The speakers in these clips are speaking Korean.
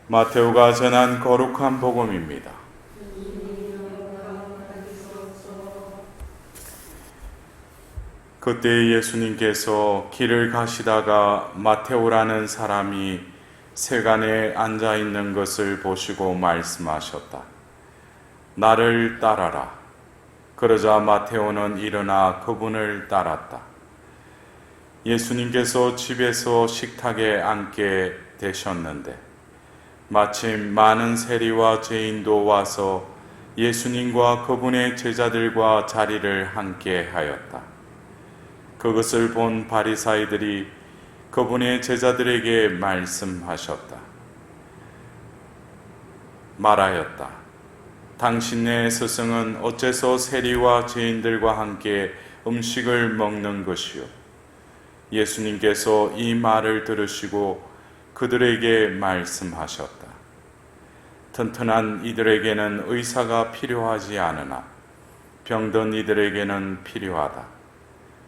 마테오가 전한 거룩한 복음입니다. 그때 예수님께서 길을 가시다가 마테오라는 사람이 세간에 앉아 있는 것을 보시고 말씀하셨다. 나를 따라라. 그러자 마테오는 일어나 그분을 따랐다. 예수님께서 집에서 식탁에 앉게 되셨는데 마침 많은 세리와 죄인도 와서 예수님과 그분의 제자들과 자리를 함께 하였다. 그것을 본 바리사이들이 그분의 제자들에게 말하였다. 당신네 스승은 어째서 세리와 죄인들과 함께 음식을 먹는 것이요? 예수님께서 이 말을 들으시고 그들에게 말씀하셨다. 튼튼한 이들에게는 의사가 필요하지 않으나 병든 이들에게는 필요하다.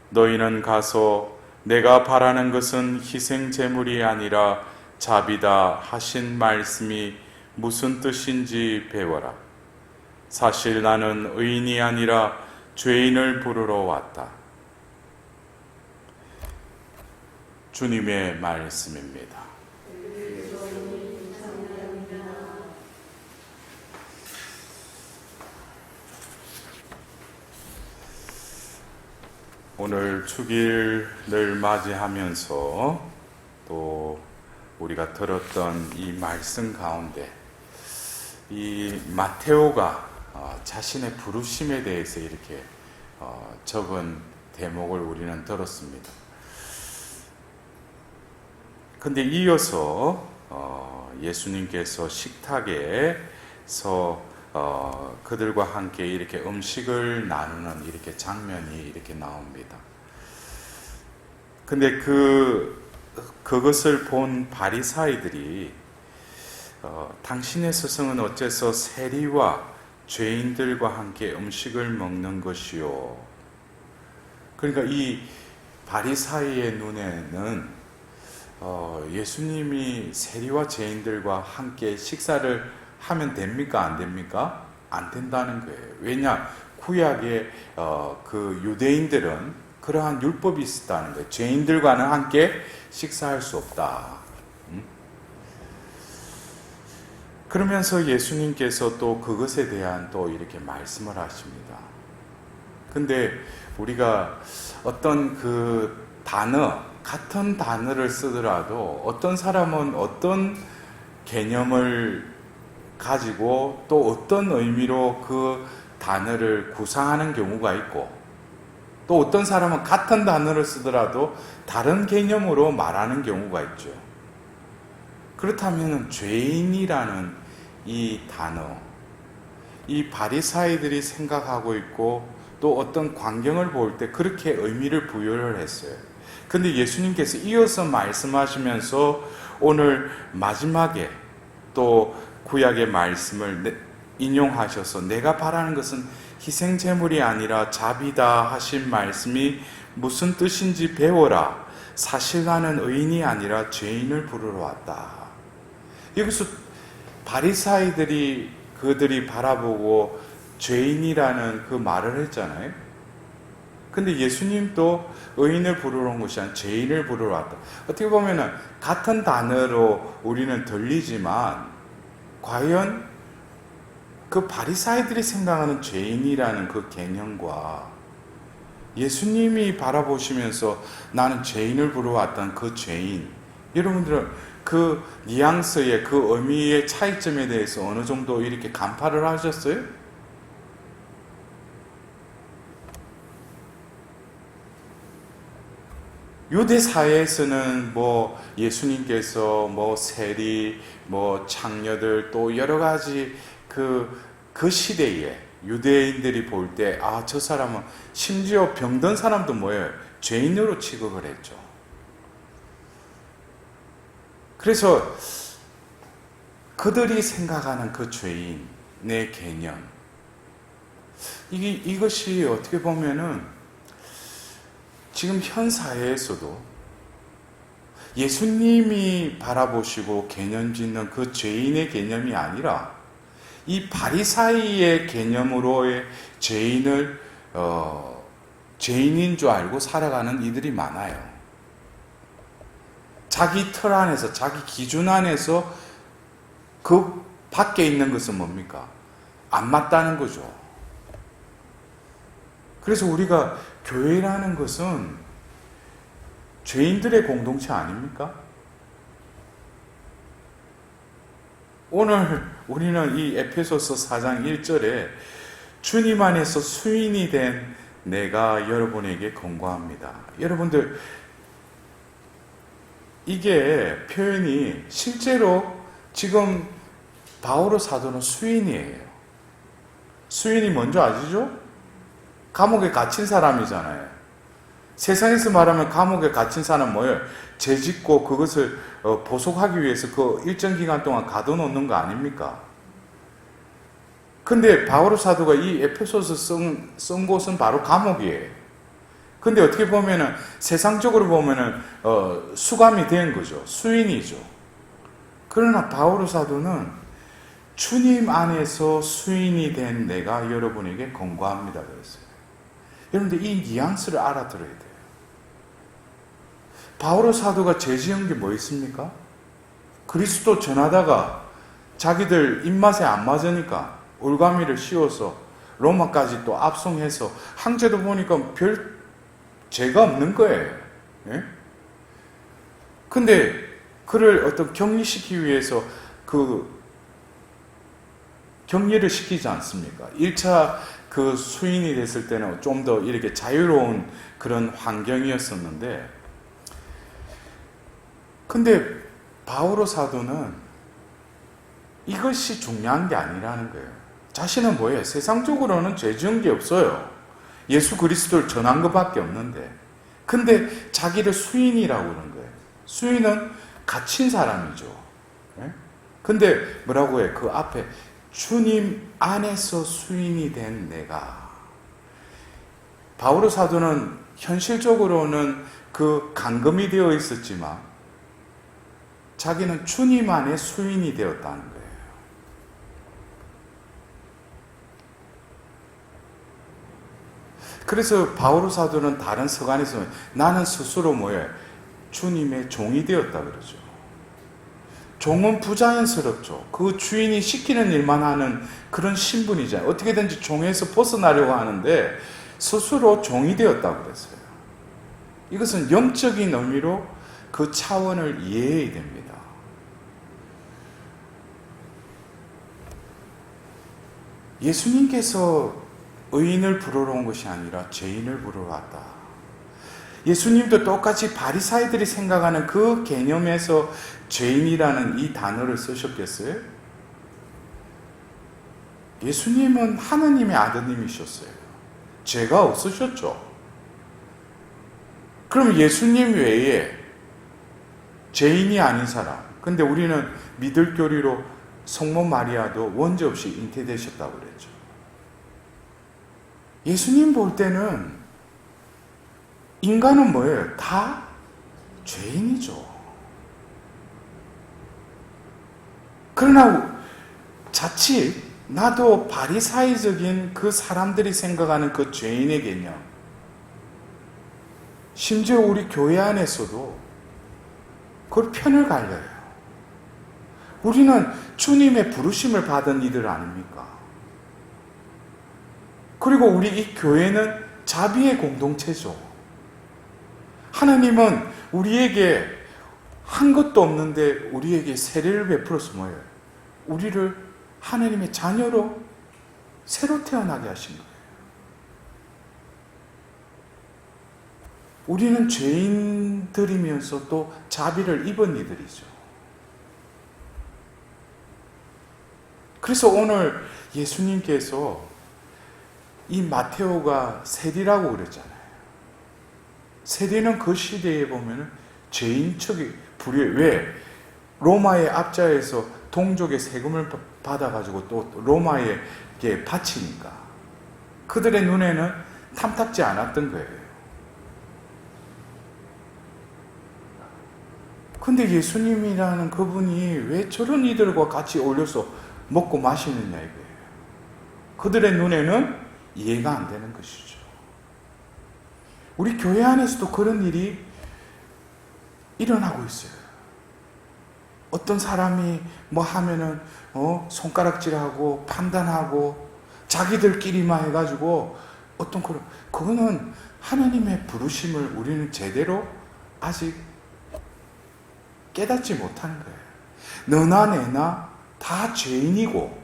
너희는 가서 내가 바라는 것은 희생 제물이 아니라 자비다 하신 말씀이 무슨 뜻인지 배워라. 사실 나는 의인이 아니라 죄인을 부르러 왔다. 주님의 말씀입니다. 오늘 축일을 맞이하면서 또 우리가 들었던 이 말씀 가운데 이 마테오가 자신의 부르심에 대해서 이렇게 적은 대목을 우리는 들었습니다. 근데 이어서 예수님께서 식탁에서 그들과 함께 이렇게 음식을 나누는 이렇게 장면이 이렇게 나옵니다. 근데 그것을 본 바리사이들이 당신의 스승은 어째서 세리와 죄인들과 함께 음식을 먹는 것이요? 그러니까 이 바리사이의 눈에는 예수님이 세리와 죄인들과 함께 식사를 하면 됩니까? 안 됩니까? 안 된다는 거예요. 왜냐? 구약의 그 유대인들은 그러한 율법이 있었다는 거예요. 죄인들과는 함께 식사할 수 없다. 그러면서 예수님께서 또 그것에 대한 또 이렇게 말씀을 하십니다. 근데 우리가 어떤 그 단어, 같은 단어를 쓰더라도 어떤 사람은 어떤 개념을 가지고 또 어떤 의미로 그 단어를 구상하는 경우가 있고 또 어떤 사람은 같은 단어를 쓰더라도 다른 개념으로 말하는 경우가 있죠. 그렇다면 죄인이라는 이 단어, 이 바리사이들이 생각하고 있고 또 어떤 광경을 볼 때 그렇게 의미를 부여를 했어요. 근데 예수님께서 이어서 말씀하시면서 오늘 마지막에 또 구약의 말씀을 인용하셔서 내가 바라는 것은 희생 제물이 아니라 자비다 하신 말씀이 무슨 뜻인지 배워라. 사실 나는 의인이 아니라 죄인을 부르러 왔다. 여기서 바리사이들이 그들이 바라보고 죄인이라는 그 말을 했잖아요. 근데 예수님도 의인을 부르러 온 것이 아니라 죄인을 부르러 왔다. 어떻게 보면은 같은 단어로 우리는 들리지만 과연 그 바리사이들이 생각하는 죄인이라는 그 개념과 예수님이 바라보시면서 나는 죄인을 부르러 왔던 그 죄인, 여러분들은 그 뉘앙스의 그 의미의 차이점에 대해서 어느 정도 이렇게 간파를 하셨어요? 유대 사회에서는 뭐 예수님께서 뭐 세리, 뭐 창녀들 또 여러 가지 그 시대에 유대인들이 볼 때 저 사람은 심지어 병든 사람도 뭐예요? 죄인으로 취급을 했죠. 그래서 그들이 생각하는 그 죄인의 개념, 이것이 어떻게 보면은 지금 현 사회에서도 예수님이 바라보시고 개념 짓는 그 죄인의 개념이 아니라 이 바리사이의 개념으로의 죄인을 죄인인 줄 알고 살아가는 이들이 많아요. 자기 틀 안에서, 자기 기준 안에서 그 밖에 있는 것은 뭡니까? 안 맞다는 거죠. 그래서 우리가 교회라는 것은 죄인들의 공동체 아닙니까? 오늘 우리는 이 에페소서 4장 1절에 주님 안에서 수인이 된 내가 여러분에게 권고합니다. 여러분들, 이게 표현이 실제로 지금 바오로 사도는 수인이에요. 수인이 뭔지 아시죠? 감옥에 갇힌 사람이잖아요. 세상에서 말하면 감옥에 갇힌 사람은 뭐예요? 죄 짓고 그것을 보속하기 위해서 그 일정 기간 동안 가둬놓는 거 아닙니까? 근데 바오로 사도가 이 에페소서 쓴 곳은 바로 감옥이에요. 근데 어떻게 보면은 세상적으로 보면은 수감이 된 거죠. 수인이죠. 그러나 바오로 사도는 주님 안에서 수인이 된 내가 여러분에게 권고합니다 그랬어요. 여러분들 이 뉘앙스를 알아들어야 돼요. 바오로 사도가 죄 지은 게 뭐 있습니까? 그리스도 전하다가 자기들 입맛에 안 맞으니까 올가미를 씌워서 로마까지 또 압송해서 항제도 보니까 별 죄가 없는 거예요. 예? 근데 그를 어떤 격리시키기 위해서 그 격리를 시키지 않습니까? 1차 그 수인이 됐을 때는 좀 더 이렇게 자유로운 그런 환경이었었는데, 근데 바오로 사도는 이것이 중요한 게 아니라는 거예요. 자신은 뭐예요? 세상적으로는 죄 지은 게 없어요. 예수 그리스도를 전한 것밖에 없는데, 근데 자기를 수인이라고 그러는 거예요. 수인은 갇힌 사람이죠. 예? 근데 뭐라고 해요? 그 앞에 주님 안에서 수인이 된 내가. 바오로 사도는 현실적으로는 그 감금이 되어 있었지만 자기는 주님 안에 수인이 되었다는 거예요. 그래서 바오로 사도는 다른 서간에서 나는 스스로 뭐예요? 주님의 종이 되었다 그러죠. 종은 부자연스럽죠. 그 주인이 시키는 일만 하는 그런 신분이잖아요. 어떻게든지 종에서 벗어나려고 하는데 스스로 종이 되었다고 그랬어요. 이것은 영적인 의미로 그 차원을 이해해야 됩니다. 예수님께서 의인을 부르러 온 것이 아니라 죄인을 부르러 왔다. 예수님도 똑같이 바리사이들이 생각하는 그 개념에서 죄인이라는 이 단어를 쓰셨겠어요? 예수님은 하나님의 아드님이셨어요. 죄가 없으셨죠. 그럼 예수님 외에 죄인이 아닌 사람, 근데 우리는 믿을 교리로 성모 마리아도 원죄 없이 잉태되셨다고 그랬죠. 예수님 볼 때는 인간은 뭐예요? 다 죄인이죠. 그러나 자칫 나도 바리사이적인 그 사람들이 생각하는 그 죄인의 개념, 심지어 우리 교회 안에서도 그 편을 갈려요. 우리는 주님의 부르심을 받은 이들 아닙니까? 그리고 우리 이 교회는 자비의 공동체죠. 하나님은 우리에게 한 것도 없는데 우리에게 세례를 베풀어서 뭐예요? 우리를 하나님의 자녀로 새로 태어나게 하신 거예요. 우리는 죄인들이면서 또 자비를 입은 이들이죠. 그래서 오늘 예수님께서 이 마테오가 세리라고 그랬잖아요. 세리는 그 시대에 보면 죄인 척이 불효해. 왜? 로마의 압자에서 동족의 세금을 받아가지고 또 로마에게 바치니까 그들의 눈에는 탐탁지 않았던 거예요. 근데 예수님이라는 그분이 왜 저런 이들과 같이 어울려서 먹고 마시느냐 이거예요. 그들의 눈에는 이해가 안 되는 것이죠. 우리 교회 안에서도 그런 일이 일어나고 있어요. 어떤 사람이 뭐 하면은 손가락질하고 판단하고 자기들끼리만 해가지고 어떤 그거는 하나님의 부르심을 우리는 제대로 아직 깨닫지 못하는 거예요. 너나 내나 다 죄인이고,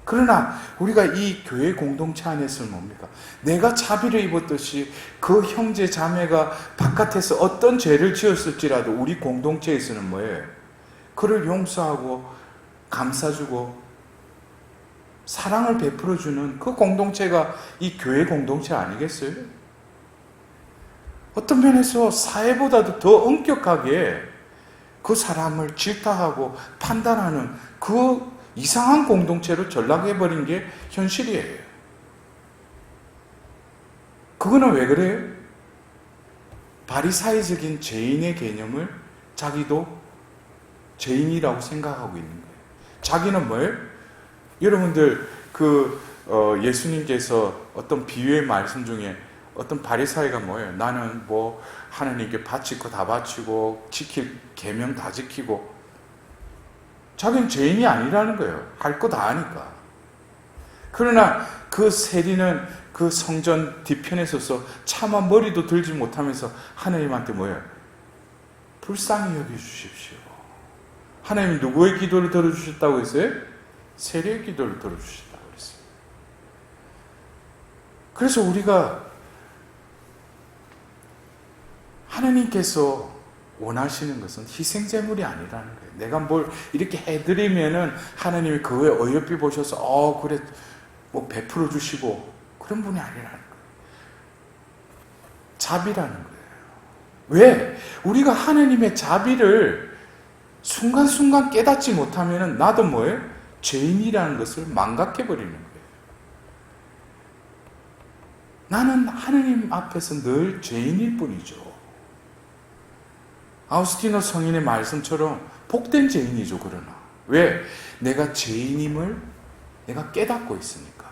그러나 우리가 이 교회 공동체 안에서는 뭡니까? 내가 자비를 입었듯이 그 형제 자매가 바깥에서 어떤 죄를 지었을지라도 우리 공동체에서는 뭐예요? 그를 용서하고 감싸주고 사랑을 베풀어주는 그 공동체가 이 교회 공동체 아니겠어요? 어떤 면에서 사회보다도 더 엄격하게 그 사람을 질타하고 판단하는 그 이상한 공동체로 전락해버린 게 현실이에요. 그거는 왜 그래요? 바리사이적인 죄인의 개념을 자기도 죄인이라고 생각하고 있는 거예요. 자기는 뭐예요? 여러분들 예수님께서 어떤 비유의 말씀 중에 어떤 바리사이가 뭐예요? 나는 뭐 하나님께 바칠 거 다 바치고 지킬 계명 다 지키고, 자기는 죄인이 아니라는 거예요. 할 거 다 하니까. 그러나 그 세리는 그 성전 뒤편에 서서 차마 머리도 들지 못하면서 하나님한테 뭐예요? 불쌍히 여겨주십시오. 하나님이 누구의 기도를 들어주셨다고 했어요? 세리의 기도를 들어주셨다고 그랬어요. 그래서 우리가 하나님께서 원하시는 것은 희생제물이 아니라는 거예요. 내가 뭘 이렇게 해드리면은 하나님이 그거에 어여삐 보셔서 그래 뭐 베풀어 주시고 그런 분이 아니라는 거예요. 자비라는 거예요. 왜? 우리가 하나님의 자비를 순간순간 깨닫지 못하면은 나도 뭐예요? 죄인이라는 것을 망각해버리는 거예요. 나는 하나님 앞에서 늘 죄인일 뿐이죠. 아우스티노 성인의 말씀처럼 복된 죄인이죠. 그러나 왜? 내가 죄인임을 내가 깨닫고 있으니까.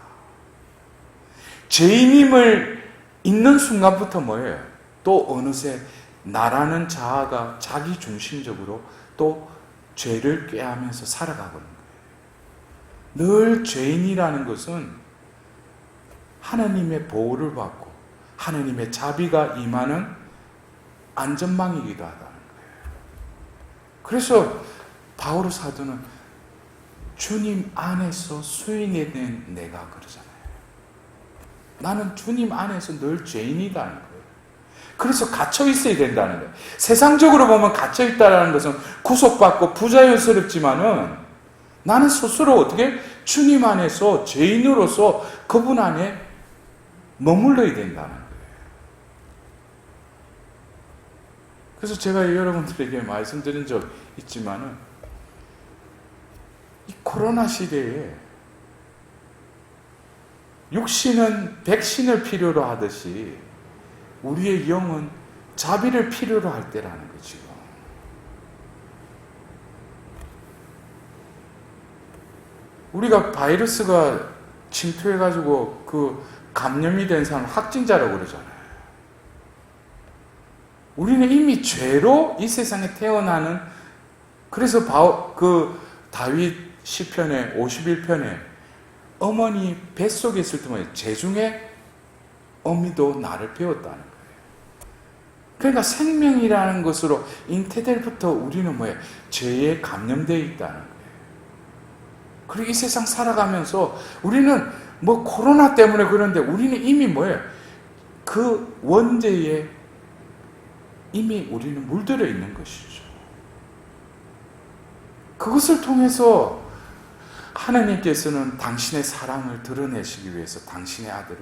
죄인임을 있는 순간부터 뭐예요? 또 어느새 나라는 자아가 자기 중심적으로 또 죄를 꾀하면서 살아가고 있는 거예요. 늘 죄인이라는 것은 하나님의 보호를 받고 하나님의 자비가 임하는 안전망이기도 하다는 거예요. 그래서 바오로 사도는 주님 안에서 수인이 된 내가 그러잖아요. 나는 주님 안에서 늘 죄인이다는 거예요. 그래서 갇혀 있어야 된다는 거예요. 세상적으로 보면 갇혀 있다는 것은 구속받고 부자연스럽지만은 나는 스스로 어떻게 주님 안에서 죄인으로서 그분 안에 머물러야 된다는 거예요. 그래서 제가 여러분들에게 말씀드린 적 있지만은 이 코로나 시대에 육신은 백신을 필요로 하듯이 우리의 영은 자비를 필요로 할 때라는 거죠. 우리가 바이러스가 침투해가지고 그 감염이 된 사람 확진자라고 그러잖아요. 우리는 이미 죄로 이 세상에 태어나는, 그래서 다윗 시편의 51편에 어머니 뱃속에 있을 때 뭐예요? 재중에 어미도 나를 배웠다는 거예요. 그러니까 생명이라는 것으로 잉태될부터 우리는 뭐예요? 죄에 감염되어 있다는 거예요. 그리고 이 세상 살아가면서 우리는 뭐 코로나 때문에 그런데 우리는 이미 뭐예요? 그 원죄에 이미 우리는 물들어 있는 것이죠. 그것을 통해서 하나님께서는 당신의 사랑을 드러내시기 위해서 당신의 아들을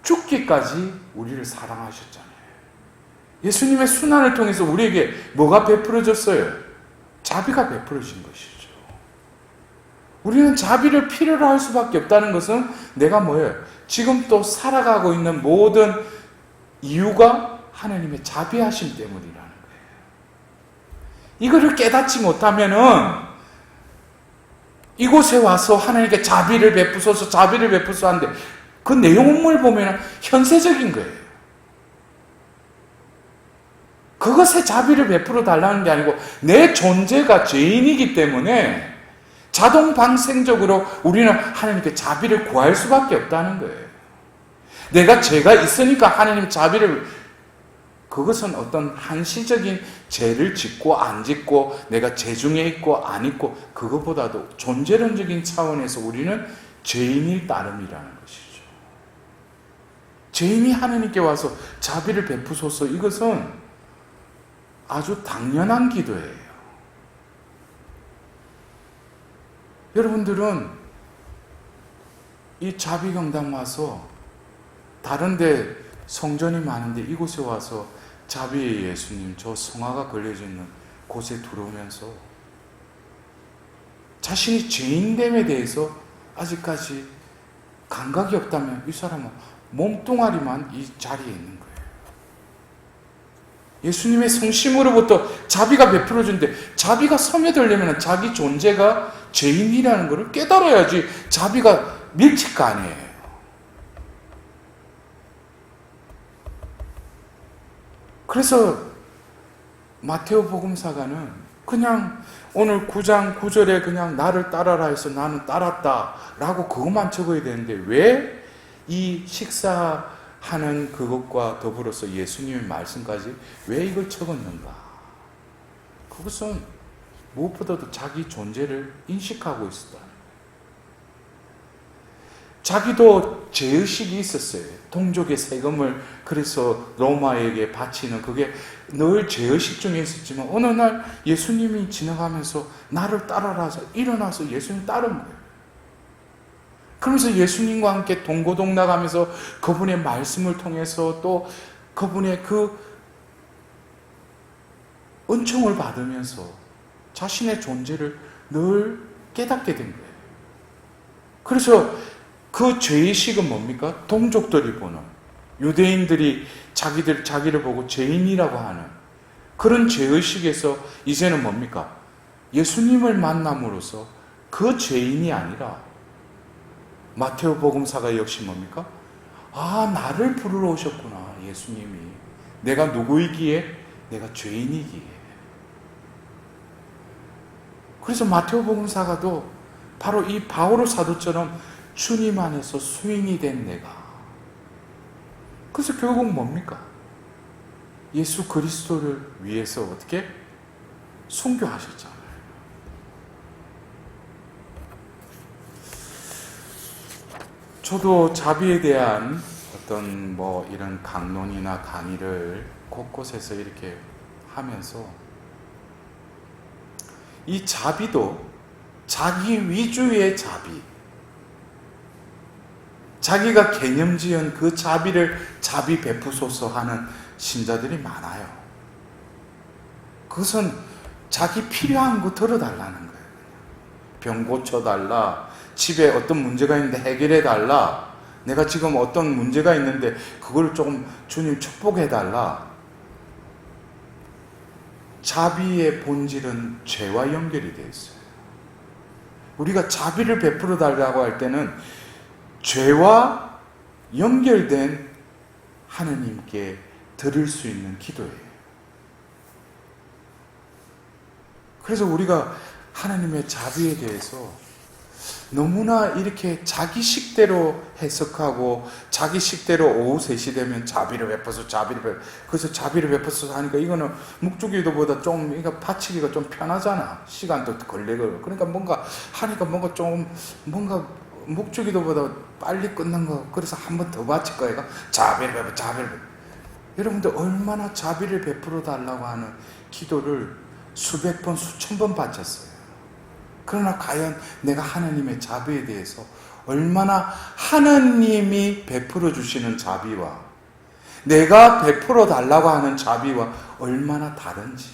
죽기까지 우리를 사랑하셨잖아요. 예수님의 순환을 통해서 우리에게 뭐가 베풀어졌어요? 자비가 베풀어진 것이죠. 우리는 자비를 필요로 할 수밖에 없다는 것은 내가 뭐예요? 지금 또 살아가고 있는 모든 이유가 하나님의 자비하심 때문이라는 거예요. 이거를 깨닫지 못하면은 이곳에 와서 하나님께 자비를 베푸소서 자비를 베푸소서 하는데 그 내용을 보면 현세적인 거예요. 그것에 자비를 베풀어 달라는 게 아니고 내 존재가 죄인이기 때문에 자동 방생적으로 우리는 하나님께 자비를 구할 수밖에 없다는 거예요. 내가 죄가 있으니까 하나님 자비를, 그것은 어떤 한시적인 죄를 짓고 안 짓고 내가 죄 중에 있고 안 있고 그것보다도 존재론적인 차원에서 우리는 죄인일 따름이라는 것이죠. 죄인이 하나님께 와서 자비를 베푸소서, 이것은 아주 당연한 기도예요. 여러분들은 이 자비경당 와서 다른데 성전이 많은데 이곳에 와서 자비의 예수님 저 성화가 걸려져 있는 곳에 들어오면서 자신이 죄인됨에 대해서 아직까지 감각이 없다면 이 사람은 몸뚱아리만 이 자리에 있는 거예요. 예수님의 성심으로부터 자비가 베풀어진데 자비가 스며들려면 자기 존재가 죄인이라는 것을 깨달아야지 자비가 밀칠 거 아니에요. 그래서 마테오 복음사가는 그냥 오늘 9장 9절에 그냥 나를 따라라 해서 나는 따랐다 라고 그것만 적어야 되는데 왜 이 식사하는 그것과 더불어서 예수님의 말씀까지 왜 이걸 적었는가? 그것은 무엇보다도 자기 존재를 인식하고 있었다. 자기도 죄의식이 있었어요. 동족의 세금을 그래서 로마에게 바치는 그게 늘 죄의식 중에 있었지만 어느 날 예수님이 지나가면서 나를 따라라서 일어나서 예수님 따른 거예요. 그러면서 예수님과 함께 동고동 나가면서 그분의 말씀을 통해서 또 그분의 그 은총을 받으면서 자신의 존재를 늘 깨닫게 된 거예요. 그래서 그 죄의식은 뭡니까? 동족들이 보는, 유대인들이 자기를 보고 죄인이라고 하는 그런 죄의식에서 이제는 뭡니까? 예수님을 만남으로써 그 죄인이 아니라 마테오 복음사가 역시 뭡니까? 아, 나를 부르러 오셨구나, 예수님이. 내가 누구이기에? 내가 죄인이기에. 그래서 마테오 복음사가도 바로 이 바오로 사도처럼 주님 안에서 수인이 된 내가. 그래서 결국 뭡니까? 예수 그리스도를 위해서 어떻게? 순교하셨잖아요. 저도 자비에 대한 어떤 이런 강론이나 강의를 곳곳에서 이렇게 하면서 이 자비도 자기 위주의 자비, 자기가 개념 지은 그 자비를 자비 베푸소서 하는 신자들이 많아요. 그것은 자기 필요한 거 들어달라는 거예요. 병 고쳐달라, 집에 어떤 문제가 있는데 해결해달라, 내가 지금 어떤 문제가 있는데 그걸 조금 주님 축복해달라. 자비의 본질은 죄와 연결이 되어 있어요. 우리가 자비를 베풀어 달라고 할 때는 죄와 연결된 하느님께 드릴 수 있는 기도예요. 그래서 우리가 하나님의 자비에 대해서 너무나 이렇게 자기식대로 해석하고 자기식대로 오후 3시 되면 자비를 베풀어서 그래서 자비를 베풀어서 하니까 이거는 묵주기도보다 좀 이거 바치기가 좀 편하잖아. 시간도 걸리고. 그러니까 뭔가 하니까 뭔가 묵주기도보다 빨리 끝난 거. 그래서 한 번 더 바칠 거예요. 자비를 베풀어. 여러분들 얼마나 자비를 베풀어 달라고 하는 기도를 수백 번 수천 번 바쳤어요. 그러나 과연 내가 하나님의 자비에 대해서 얼마나 하나님이 베풀어 주시는 자비와 내가 베풀어 달라고 하는 자비와 얼마나 다른지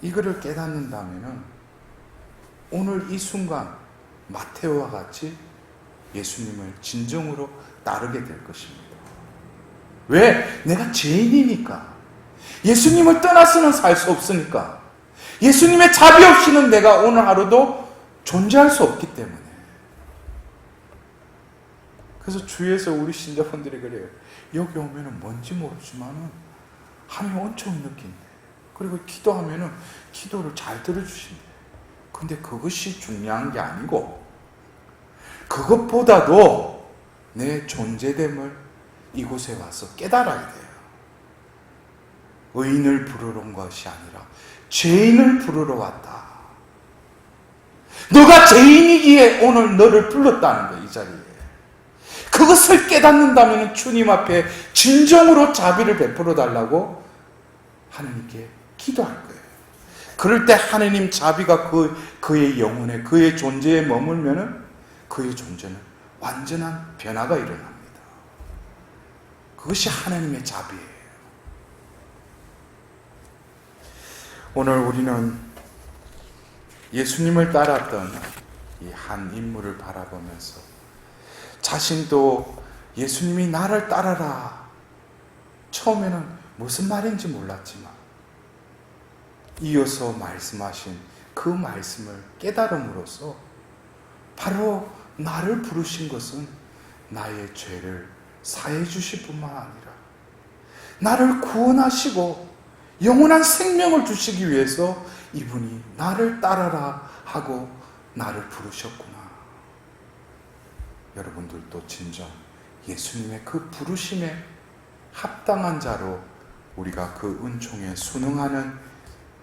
이거를 깨닫는다면 오늘 이 순간 마테오와 같이 예수님을 진정으로 따르게 될 것입니다. 왜? 내가 죄인이니까. 예수님을 떠나서는 살 수 없으니까. 예수님의 자비 없이는 내가 오늘 하루도 존재할 수 없기 때문에. 그래서 주위에서 우리 신자분들이 그래요. 여기 오면은 뭔지 모르지만은 하나님 온종일 느낀대. 그리고 기도하면은 기도를 잘 들어주신대. 근데 그것이 중요한 게 아니고, 그것보다도 내 존재됨을 이곳에 와서 깨달아야 돼요. 의인을 부르러 온 것이 아니라 죄인을 부르러 왔다. 너가 죄인이기에 오늘 너를 불렀다는 거야, 이 자리에. 그것을 깨닫는다면 주님 앞에 진정으로 자비를 베풀어 달라고 하나님께 기도할 거예요. 그럴 때 하나님 자비가 그의 영혼에, 그의 존재에 머물면은 그의 존재는 완전한 변화가 일어납니다. 그것이 하나님의 자비예요. 오늘 우리는 예수님을 따랐던 이 한 인물을 바라보면서 자신도 예수님이 나를 따라라. 처음에는 무슨 말인지 몰랐지만 이어서 말씀하신 그 말씀을 깨달음으로써 바로 나를 부르신 것은 나의 죄를 사해 주실 뿐만 아니라 나를 구원하시고 영원한 생명을 주시기 위해서 이분이 나를 따라라 하고 나를 부르셨구나. 여러분들도 진정 예수님의 그 부르심에 합당한 자로 우리가 그 은총에 순응하는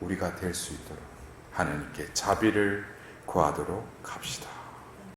우리가 될 수 있도록 하나님께 자비를 구하도록 합시다.